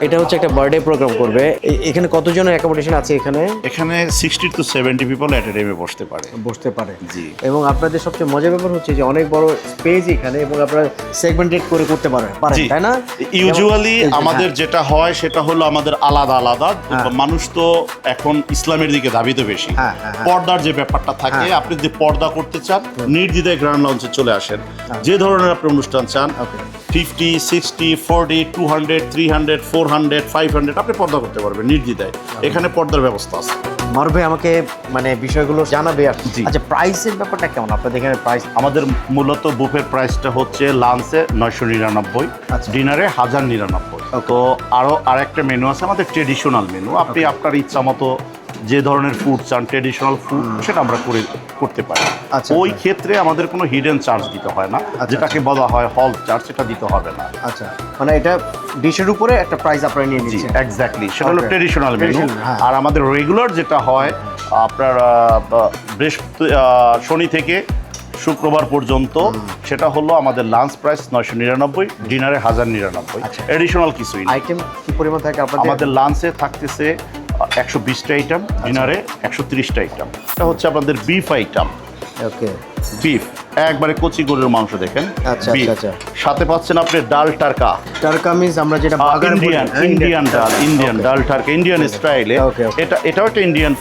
এটা হচ্ছে একটা বার্থডে প্রোগ্রাম করবে। এখানে কতজনের অ্যাকোমোডেশন আছে এখানে? এখানে 60 to 70 পিপল এট এ টাইমে বসতে পারে। বসতে পারে জি। এবং আপনাদের সবচেয়ে মজার ব্যাপার হচ্ছে যে অনেক বড় স্পেস এখানে এবং আপনারা সেগমেন্টেড করে করতে পারেন তাই না? ইউজুয়ালি যেমন- আমাদের যেটা হয় সেটা হলো আমাদের আলাদা আলাদা। মানুষ তো এখন ইসলামের দিকে ধাবিত বেশি। হ্যাঁ, হ্যাঁ, হ্যাঁ। পর্দার যে ব্যাপারটা থাকে, আপনি যদি পর্দা করতে চান নির্দ্বিধায় গ্র্যান্ড লঞ্চে চলে আসেন। যে ধরনের আপনি অনুষ্ঠান চান, Okay. 50, 60, 40, 200, 300, 400, 500 আপনি পর্দা করতে পারবেন নির্দ্বিধায়। এখানে পর্দার ব্যবস্থা আছে। মারুফ ভাই আমাকে মানে বিষয়গুলো জানাবে আর জি। আচ্ছা প্রাইসের ব্যাপারটা কেমন আপনাদের এখানে প্রাইস? আমাদের মূলত বুফের প্রাইসটা হচ্ছে লাঞ্চে 999, আচ্ছা। ডিনারে 1099। তো আরেকটা মেনু আছে আমাদের ট্রেডিশনাল মেনু। আপনি আপনার ইচ্ছা মতো যে ধরনের ফুড চান, ট্রেডিশনাল ফুড, সেটা আমরা করতে পারি। আচ্ছা, ওই আচ্ছা। ক্ষেত্রে আমাদের কোনো হিডেন চার্জ দিতে হয় না, আচ্ছা, যেটাকে বলা হয় হল চার্জ, সেটা দিতে হবে না। আচ্ছা মানে এটা ডিশের উপরে একটা প্রাইস আপনারা নিয়ে জি, নিচ্ছেন। এক্স্যাক্টলি, সেটা হলো Okay. Traditional menu. Traditional, হ্যাঁ। আর আমাদের রেগুলার যেটা হয় আপনার শনি থেকে শুক্রবার পর্যন্ত, সেটা হলো আমাদের লাঞ্চ প্রাইস 999, ডিনারে 1099। আচ্ছা। এডিশনাল কিছুই না। আইটেম কি পরিমাণ থাকে আপনাদের? আমাদের লাঞ্চে থাকতেছে 120টা আইটেম, ডিনারে 130টা আইটেম। এটা হচ্ছে আপনাদের বিফ আইটেম। ওকে বিফ একবারে কচি গরুর মাংস দেখেন। আচ্ছা, beef। আচ্ছা, সাথে পাচ্ছেন আপনি ডাল টারকা, টারকা মিন্স আমরা যেটা বাগার বলি, ইন্ডিয়ান হ্যাঁ, ইন্ডিয়ান ডাল, ইন্ডিয়ান Okay. ডাল টারকা, ইন্ডিয়ান স্টাইলে। Okay, okay. এটাও একটা ইন্ডিয়ান